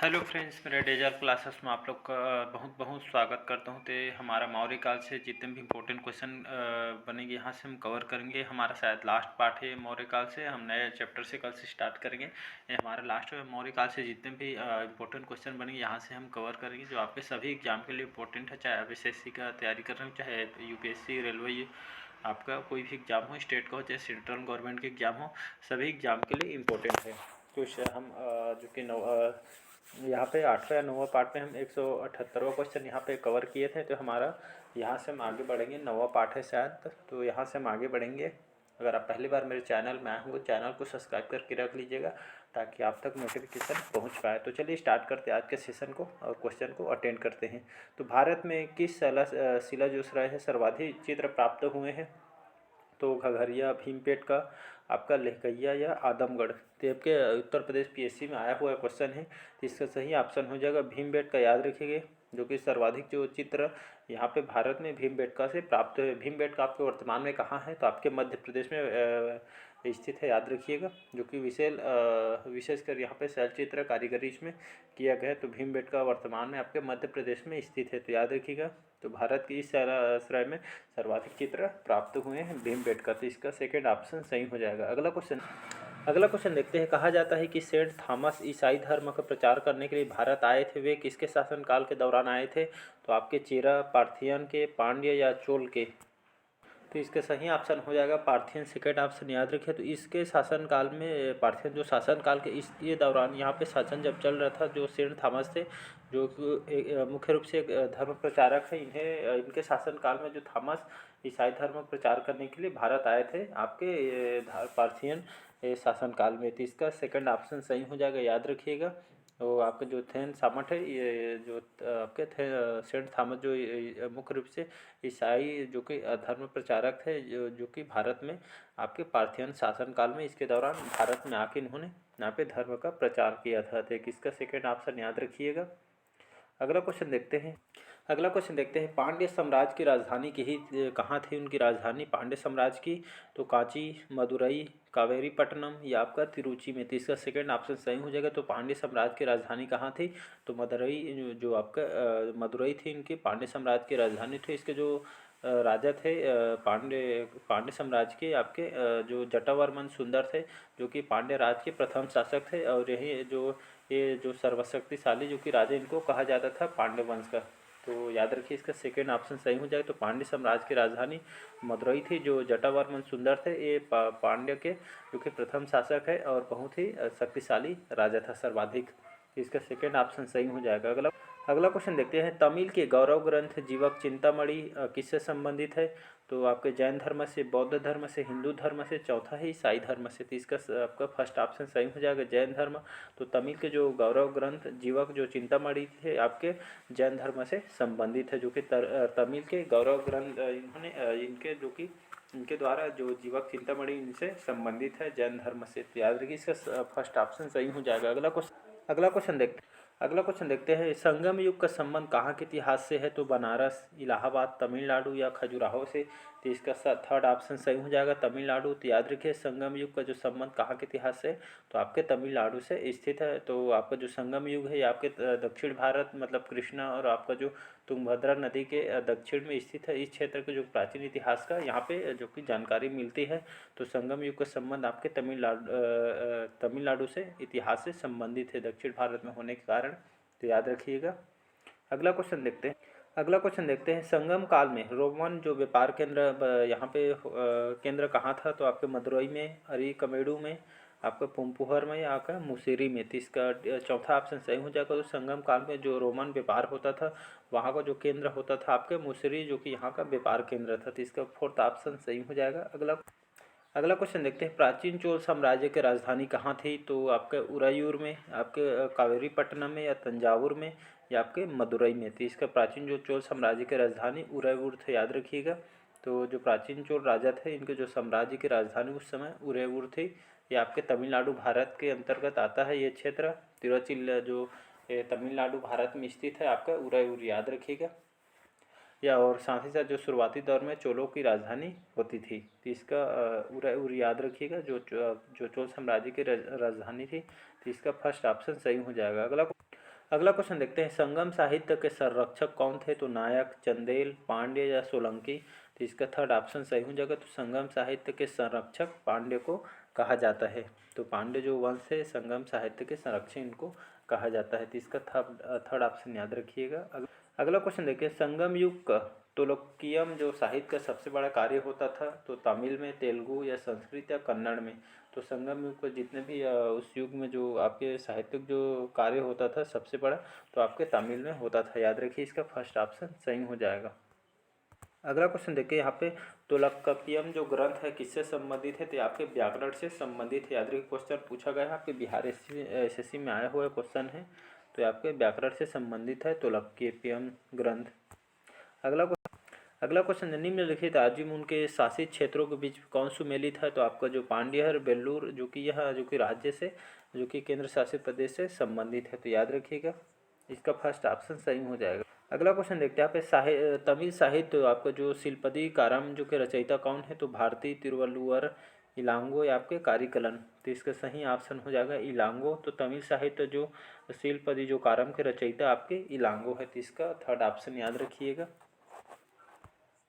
Hello friends, मेरे डेजर classes में आप लोग का बहुत बहुत स्वागत करता हूँ। तो हमारा मौर्य काल से जितने भी इम्पोर्टेंट क्वेश्चन बनेंगे यहाँ से हम कवर करेंगे। हमारा शायद लास्ट पार्ट है मौर्य काल से, हम नए चैप्टर से कल से स्टार्ट करेंगे। ये हमारा लास्ट है मौर्य काल से जितने भी इम्पोर्टेंट क्वेश्चन बनेंगे यहाँ से हम कवर करेंगे, जो आपके सभी एग्जाम के लिए इम्पोर्टेंट है। चाहे आप SSC का तैयारी कर रहे हो, चाहे UPSC, रेलवे, आपका कोई भी एग्ज़ाम हो, स्टेट का हो चाहे सेंट्रल गवर्नमेंट के एग्ज़ाम हो, सभी एग्ज़ाम के लिए इम्पोर्टेंट है। तो हम जो कि यहाँ पे 8वां या 9वां पार्ट में हम 178वां क्वेश्चन यहाँ पे कवर किए थे। तो हमारा यहाँ से हम आगे बढ़ेंगे, 9वां पार्ट है शायद, तो यहाँ से हम आगे बढ़ेंगे। अगर आप पहली बार मेरे चैनल में आए होंगे, चैनल को सब्सक्राइब करके रख लीजिएगा ताकि आप तक नोटिफिकेशन पहुँच पाए। तो चलिए स्टार्ट करते हैं आज के सेशन को और क्वेश्चन को अटेंड करते हैं। तो भारत में किस शिला जो है सर्वाधिक चित्र प्राप्त हुए हैं? तो घघरिया, भीमपेट का, आपका लहकैया या आदमगढ़। तो आपके उत्तर प्रदेश PSC में आया हुआ क्वेश्चन है, तो इसका सही ऑप्शन हो जाएगा भीमबेटका। याद रखिएगा, जो कि सर्वाधिक जो चित्र यहाँ पे भारत में भीमबेटका से प्राप्त है। भीमबेटका आपके वर्तमान में कहाँ है? तो आपके मध्य प्रदेश में स्थित है, याद रखिएगा, जो कि विशेषकर यहाँ पे शैलचित्र कारीगरी इसमें किया गया है। तो भीमबेटका वर्तमान में आपके मध्य प्रदेश में स्थित है, तो याद रखिएगा। तो भारत की इस श्रेणी में सर्वाधिक चित्र प्राप्त हुए हैं भीमबेटका, तो इसका सेकंड ऑप्शन सही हो जाएगा। अगला क्वेश्चन देखते हैं। कहा जाता है कि सेंट थॉमस ईसाई धर्म का प्रचार करने के लिए भारत आए थे, वे किसके शासनकाल के दौरान आए थे? तो आपके चेरा, पार्थियन के, पांड्य या चोल के। तो इसका सही ऑप्शन हो जाएगा पार्थियन, सेकेंड ऑप्शन याद रखिए। तो इसके शासनकाल में पार्थियन जो शासनकाल के ये दौरान यहाँ पे शासन जब चल रहा था, जो सेंट थॉमस थे, जो मुख्य रूप से एक धर्म प्रचारक है, इनके शासनकाल में जो थॉमस ईसाई धर्म प्रचार करने के लिए भारत आए थे आपके पार्थियन शासनकाल में। तो इसका सेकंड ऑप्शन सही हो जाएगा, याद रखिएगा। तो आपके जो थेन सामट है, ये जो आपके थे सेंट थॉमस, जो मुख्य रूप से ईसाई जो कि धर्म प्रचारक थे, जो कि भारत में आपके पार्थियन शासनकाल में, इसके दौरान भारत में आके इन्होंने यहाँ पे धर्म का प्रचार किया था। तो किसका सेकंड ऑप्शन याद रखिएगा। अगला क्वेश्चन देखते हैं। पांड्य साम्राज्य की राजधानी कहाँ थी? उनकी राजधानी पांड्य साम्राज्य की तो कांची, मदुरई, कावेरीपट्टनम या आपका तिरुचि में। तो इसका सेकंड ऑप्शन सही हो जाएगा। तो पांड्य साम्राज्य की राजधानी कहाँ थी? तो मदुरई, जो आपका मदुरई थी इनकी पांड्य साम्राज्य की राजधानी थी। इसके जो राजा थे पांड्य साम्राज्य के, आपके जो जटावर्मन सुंदर थे, जो कि पांड्य राज के प्रथम शासक थे। और ये जो सर्वशक्तिशाली जो कि राजा, इनको कहा जाता था पांड्य वंश का। तो याद रखिए, इसका सेकंड ऑप्शन सही हो जाएगा। तो पांड्य साम्राज्य की राजधानी मदुरई थी। जो जटावर्मन सुंदर थे, ये पांड्य के जो कि प्रथम शासक है और बहुत ही शक्तिशाली राजा था, सर्वाधिक। इसका सेकंड ऑप्शन सही हो जाएगा। अगला क्वेश्चन देखते हैं। तमिल के गौरव ग्रंथ जीवक चिंतामणि किससे संबंधित है? तो आपके जैन धर्म से, बौद्ध धर्म से, हिंदू धर्म से, चौथा है ईसाई धर्म से। तो इसका आपका फर्स्ट ऑप्शन सही हो जाएगा, जैन धर्म। तो तमिल के जो गौरव ग्रंथ जीवक जो चिंतामणि थे, आपके जैन धर्म से संबंधित है। जो कि तमिल के गौरव ग्रंथ इनके द्वारा जो जीवक चिंतामणि इनसे संबंधित है, जैन धर्म से। तो याद रखिए, इसका फर्स्ट ऑप्शन सही हो जाएगा। अगला क्वेश्चन देखते हैं। संगम युग का संबंध कहाँ के इतिहास से है? तो बनारस, इलाहाबाद, तमिलनाडु या खजुराहो से। तो इसका थर्ड ऑप्शन सही हो जाएगा, तमिलनाडु। तो याद रखिए, संगम युग का जो संबंध कहाँ के इतिहास से? तो आपके तमिलनाडु से स्थित है। तो आपका जो संगम युग है, ये आपके दक्षिण भारत, मतलब कृष्णा और आपका जो तुंगभद्रा नदी के दक्षिण में स्थित है। इस क्षेत्र के जो प्राचीन इतिहास का यहाँ पे जो कि जानकारी मिलती है। तो संगम युग का संबंध आपके तमिलनाडु से इतिहास से संबंधित है, दक्षिण भारत में होने के कारण। तो याद रखिएगा। अगला क्वेश्चन देखते हैं। संगम काल में रोमन जो व्यापार केंद्र यहाँ पे केंद्र कहाँ था? तो आपके मदुरई में, अरिकमेडु में, आपका पुम्पुहर में या आपका मुसेरी में। तो इसका चौथा ऑप्शन सही हो जाएगा। तो संगम काल में जो रोमन व्यापार होता था, वहाँ का जो केंद्र होता था आपके मुसेरी, जो कि यहाँ का व्यापार केंद्र था। तो इसका फोर्थ ऑप्शन सही हो जाएगा। अगला क्वेश्चन देखते हैं। प्राचीन चोल साम्राज्य की राजधानी कहाँ थी? तो आपके उरायूर में, आपके कावेरीपट्टनम में या तंजावुर में या आपके मदुरई में। तो इसका प्राचीन जो चोल साम्राज्य की राजधानी उरायूर थे, याद रखिएगा। तो जो प्राचीन चोल राजा थे, इनके जो साम्राज्य की राजधानी उस समय उरायूर थी। ये आपके तमिलनाडु भारत के अंतर्गत आता है ये क्षेत्र। तिरुचिल जो तमिलनाडु भारत में स्थित है आपका उरायूर, याद रखिएगा। या और साथ ही साथ जो शुरुआती दौर में चोलों की राजधानी होती थी। तो इसका उर याद रखिएगा, जो चोल साम्राज्य की राजधानी थी। तो इसका फर्स्ट ऑप्शन सही हो जाएगा। अगला क्वेश्चन देखते हैं, संगम साहित्य के संरक्षक कौन थे? तो नायक, चंदेल, पांड्य या सोलंकी? तो इसका थर्ड ऑप्शन सही हो जाएगा। तो संगम साहित्य के संरक्षक पांड्य को कहा जाता है। तो पांड्य जो वंश है संगम साहित्य के संरक्षक इनको कहा जाता है। तो इसका थर्ड ऑप्शन याद रखिएगा। अगला क्वेश्चन देखिए, संगम युग का तोलकियम जो साहित्य का सबसे बड़ा कार्य होता था, तो तमिल में, तेलुगु या संस्कृत या कन्नड़ में? तो संगम युग पर जितने भी उस युग में जो आपके साहित्यिक जो कार्य होता था सबसे बड़ा, तो आपके तमिल में होता था। याद रखिए, इसका फर्स्ट ऑप्शन सही हो जाएगा। अगला क्वेश्चन देखिए, यहाँ पे तोलकाप्पियम जो ग्रंथ है किससे संबंधित है? तो आपके व्याकरण से संबंधित है। याद रखिए, क्वेश्चन पूछा गया है, आपके बिहार एसएससी में आया हुआ क्वेश्चन है। तो आपके व्याकरण से संबंधित है तोलकाप्पियम ग्रंथ। अगला क्वेश्चन, निम्नलिखित आजीम उनके शासित क्षेत्रों के बीच कौन सुमेलित है? तो आपका जो पांड्य वेल्लूर जो कि राज्य से, जो कि केंद्र शासित प्रदेश से संबंधित है। तो याद रखिएगा, इसका फर्स्ट ऑप्शन सही हो जाएगा। अगला क्वेश्चन देखते हैं, यहाँ पे तमिल साहित्य तो आपका जो शिल्पदी कारम जो के रचयिता कौन है? तो भारती, तिरुवल्लुवर, इलांगो या आपके कारिकलन? तो इसका सही ऑप्शन हो जाएगा इलांगो। तो तमिल साहित्य जो शिल्पदी जो कारम के रचयिता आपके इलांगो है। तो इसका थर्ड ऑप्शन याद रखिएगा।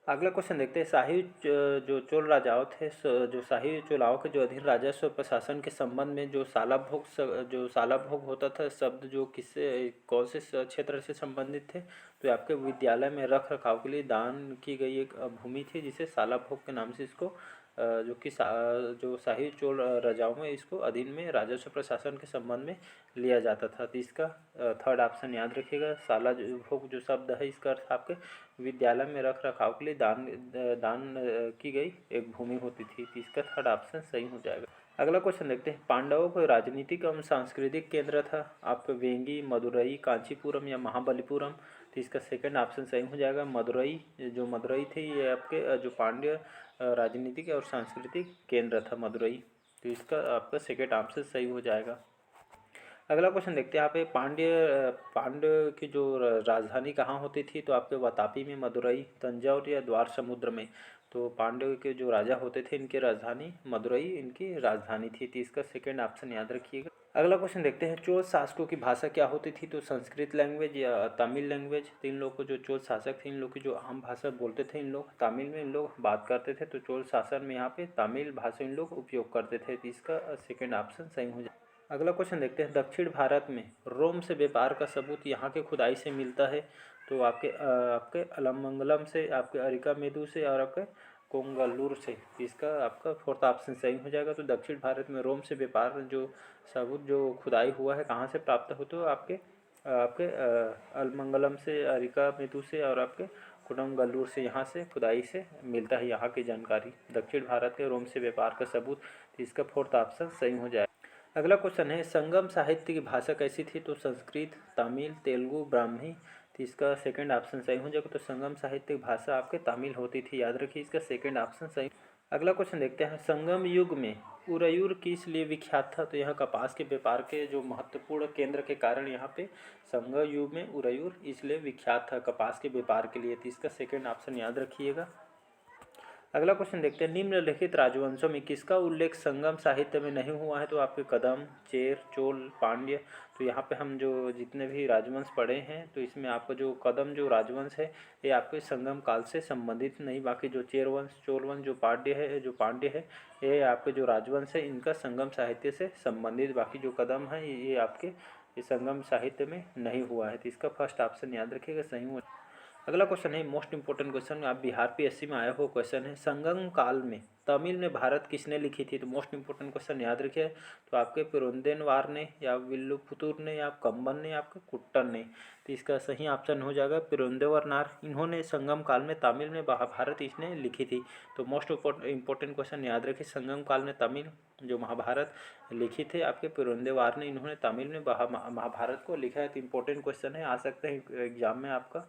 अगला क्वेश्चन देखते हैं, शाही जो चोल राजाओं थे, जो शाही चोलाओं के जो अधीन राजस्व प्रशासन के संबंध में जो सालाभोग होता था शब्द जो किससे कौन से क्षेत्र से संबंधित थे? तो आपके विद्यालय में रख रखाव के लिए दान की गई एक भूमि थी जिसे सालाभोग के नाम से इसको जो शाही चोल राजाओं में इसको अधीन में राजस्व प्रशासन के संबंध में लिया जाता था। तो इसका थर्ड ऑप्शन याद रखिएगा। साला भोग जो शब्द है इसका अर्थ आपके विद्यालय में रख रखाव के लिए दान की गई एक भूमि होती थी। तो इसका थर्ड ऑप्शन सही हो जाएगा। अगला क्वेश्चन देखते हैं, पांडवों का राजनीतिक एवं सांस्कृतिक केंद्र था आपका वेंगी, मदुरई, कांचीपुरम या महाबलीपुरम? तो इसका सेकंड ऑप्शन सही हो जाएगा मदुरई। जो मदुरई थी ये आपके जो पांड्य राजनीतिक और सांस्कृतिक केंद्र था मदुरई। तो इसका आपका सेकंड ऑप्शन सही हो जाएगा। अगला क्वेश्चन देखते हैं, यहाँ पे पांड्य की जो राजधानी कहाँ होती थी? तो आपके वातापी में, मदुरई, तंजौर या द्वार समुद्र में? तो पांड्य के जो राजा होते थे इनकी राजधानी मदुरई इनकी राजधानी थी। तो इसका सेकंड ऑप्शन याद रखिएगा। अगला क्वेश्चन देखते हैं, चोल शासकों की भाषा क्या होती थी? तो संस्कृत लैंग्वेज या तमिल लैंग्वेज? तो इन लोग को जो चोल शासक थे इन लोग की जो आम भाषा बोलते थे इन लोग तमिल में इन लोग बात करते थे। तो चोल शासन में यहाँ पे तमिल भाषा इन लोग उपयोग करते थे। तो इसका सेकेंड ऑप्शन सही हो जाए। अगला क्वेश्चन देखते हैं, दक्षिण भारत में रोम से व्यापार का सबूत यहाँ के खुदाई से मिलता है? तो आपके अलमंगलम से, आपके अरिका मेदू से और आपके कोंगल्लूर से? इसका आपका फोर्थ ऑप्शन सही हो जाएगा। तो दक्षिण भारत में रोम से व्यापार जो सबूत जो खुदाई हुआ है कहाँ से प्राप्त हो? तो आपके आपके अलमंगलम से, अरिका मेदू से और आपके कोडंगल्लूर से, यहाँ से खुदाई से मिलता है यहाँ की जानकारी। दक्षिण भारत के रोम से व्यापार का सबूत। तो इसका फोर्थ ऑप्शन सही हो जाएगा। अगला क्वेश्चन है, संगम साहित्य की भाषा कैसी थी? तो संस्कृत, तमिल, तेलुगु, ब्राह्मी? तो इसका सेकंड ऑप्शन सही हो जाएगा। तो संगम साहित्य की भाषा आपके तमिल होती थी। याद रखिए, इसका सेकंड ऑप्शन सही। अगला क्वेश्चन देखते हैं, संगम युग में उरयूर किस लिए विख्यात था? तो यहाँ कपास के व्यापार के जो महत्वपूर्ण केंद्र के कारण यहाँ पे संगम युग में उरयूर इसलिए विख्यात था कपास के व्यापार के लिए। तो इसका सेकंड ऑप्शन याद रखिएगा। अगला क्वेश्चन देखते हैं, निम्नलिखित राजवंशों में किसका उल्लेख संगम साहित्य में नहीं हुआ है? तो आपके कदम, चेर, चोल, पांड्य? तो यहाँ पे हम जो जितने भी राजवंश पढ़े हैं तो इसमें आपका जो कदम जो राजवंश है ये आपके संगम काल से संबंधित नहीं। बाकी जो चेर वंश, चोल वंश, जो पांड्य है ये आपके जो राजवंश है इनका संगम साहित्य से संबंधित। बाकी जो कदम है ये आपके ये संगम साहित्य में नहीं हुआ है। तो इसका फर्स्ट ऑप्शन याद रखिएगा, सही हुआ। अगला क्वेश्चन है मोस्ट इंपोर्टेंट क्वेश्चन, आप बिहार पीएससी में आया हो क्वेश्चन है, संगम काल में तमिल में भारत किसने लिखी थी? तो मोस्ट इंपोर्टेंट क्वेश्चन याद रखिए। तो आपके पेरुंदेनवार ने या विल्लुपुतुर ने या कंबन ने या आपके कुट्टन ने? तो इसका सही ऑप्शन हो जाएगा पेरुंदेवरनार। इन्होंने संगम काल में तमिल में महाभारत इसने लिखी थी। तो मोस्ट इंपोर्टेंट क्वेश्चन याद रखिए, संगम काल में तमिल जो महाभारत लिखी थे आपके पेरुंदेवार ने, इन्होंने तमिल में महाभारत को लिखा है। तो इंपॉर्टेंट क्वेश्चन है, आ सकते हैं एग्जाम में आपका।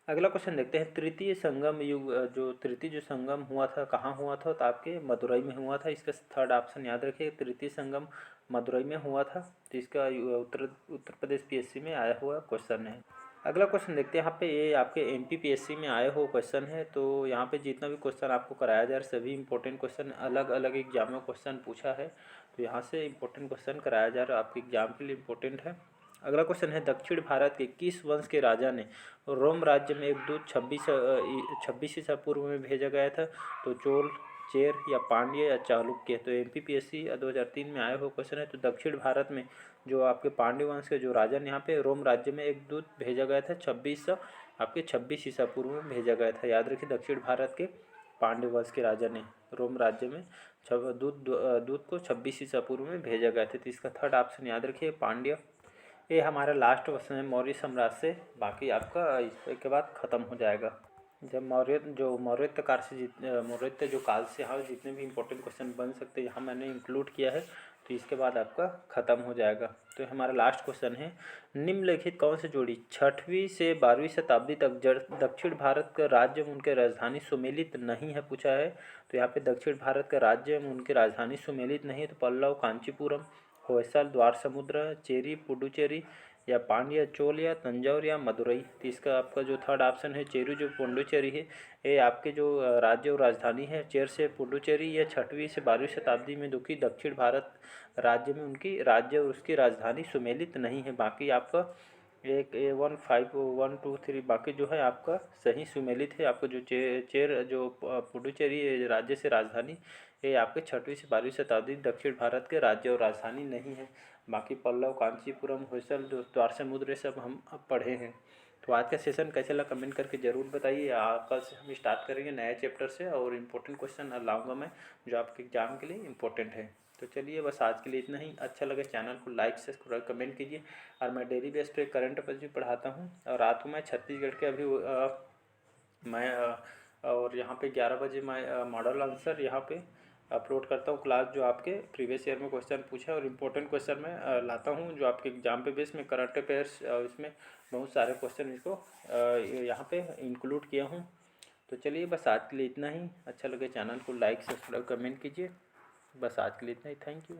अगला क्वेश्चन देखते हैं, तृतीय संगम युग जो तृतीय जो संगम हुआ था कहाँ हुआ था? तो आपके मदुरई में हुआ था। इसका थर्ड ऑप्शन याद रखिए, तृतीय संगम मदुरई में हुआ था। तो इसका उत्तर प्रदेश पीएससी में आया हुआ क्वेश्चन है। अगला क्वेश्चन देखते हैं, यहाँ पे ये आपके एमपी में आए हो क्वेश्चन है। तो यहाँ पे जितना भी क्वेश्चन आपको कराया जा रहा है सभी इंपॉर्टेंट क्वेश्चन अलग अलग एग्जाम में क्वेश्चन पूछा है। तो यहाँ से इंपॉर्टेंट क्वेश्चन कराया जा रहा है, आपके एग्जाम के लिए इंपॉर्टेंट है। अगला क्वेश्चन है, दक्षिण भारत के किस वंश के राजा ने रोम राज्य में एक दूत 26 ईसा पूर्व में भेजा गया था? तो चोल, चेर या पांड्य या चालुक्य। तो MPPSC 2003 में आया हुआ क्वेश्चन है। तो दक्षिण भारत में जो आपके पांड्य वंश के जो राजा ने यहाँ पे रोम राज्य में एक दूत भेजा गया था 26 ईसा पूर्व में भेजा गया था। याद रखिए, दक्षिण भारत के पांड्य वंश के राजा ने रोम राज्य में दूत को 26 ईसा पूर्व में भेजा गया था। तो इसका थर्ड ऑप्शन याद रखिए, पांड्य। ये हमारा लास्ट क्वेश्चन है मौर्य साम्राज्य से, बाकी आपका इसके बाद ख़त्म हो जाएगा। जब मौर्यत्य जो काल से हाँ जितने भी इंपॉर्टेंट क्वेश्चन बन सकते हैं यहाँ मैंने इंक्लूड किया है, तो इसके बाद आपका ख़त्म हो जाएगा। तो हमारा लास्ट क्वेश्चन है, निम्नलिखित कौन से जोड़ी 6वीं से 12वीं शताब्दी तक दक्षिण भारत का राज्य में उनके राजधानी सुमेलित नहीं है, पूछा है। तो यहाँ पे दक्षिण भारत का राज्य में उनकी राजधानी सुमेलित नहीं है। तो पल्लव, कांचीपुरम, होयसल, द्वार समुद्र, चेरी, पुडुचेरी या पांड्य, चोल या तंजौर या मदुरई। तो इसका आपका जो थर्ड ऑप्शन है चेरू, जो पुडुचेरी है, ये आपके जो राज्य और राजधानी है चेर से पुडुचेरी, ये 6वीं से 12वीं शताब्दी में जो कि दक्षिण भारत राज्य में उनकी राज्य और उसकी राजधानी सुमेलित नहीं है। बाकी आपका 1 5 1 2 3 बाकी जो है आपका सही सुमेलित है। आपका जो चेर जो पुडुचेरी राज्य से राजधानी, ये आपके 6वीं से 12वीं शताब्दी दक्षिण भारत के राज्य और राजधानी नहीं है। बाकी पल्लव, कांचीपुरम, होयसल, जो द्वार समुद्र, सब हम अब पढ़े हैं। तो आज का सेशन कैसे लगा कमेंट करके ज़रूर बताइए। कल से हम स्टार्ट करेंगे नए चैप्टर से और इम्पोर्टेंट क्वेश्चन लाऊंगा मैं जो आपके एग्जाम के लिए इम्पोर्टेंट है। तो चलिए बस आज के लिए इतना ही। अच्छा लगे चैनल को लाइक सब्सक्राइब कमेंट कीजिए। और मैं डेली बेस पे करंट अफेयर्स भी पढ़ाता हूँ और रात को मैं छत्तीसगढ़ के अभी मैं और यहाँ पे 11 बजे मैं मॉडल आंसर यहाँ पे अपलोड करता हूँ क्लास, जो आपके प्रीवियस ईयर में क्वेश्चन पूछा और इम्पोर्टेंट क्वेश्चन मैं लाता हूँ जो आपके एग्जाम पे बेस में करंट अफेयर्स, इसमें बहुत सारे क्वेश्चन इसको यहाँ पे इंक्लूड किया हूँ। तो चलिए बस आज के लिए इतना ही। अच्छा लगे चैनल को लाइक सब्सक्राइब कमेंट कीजिए। बस आज के लिए इतना ही। Thank you.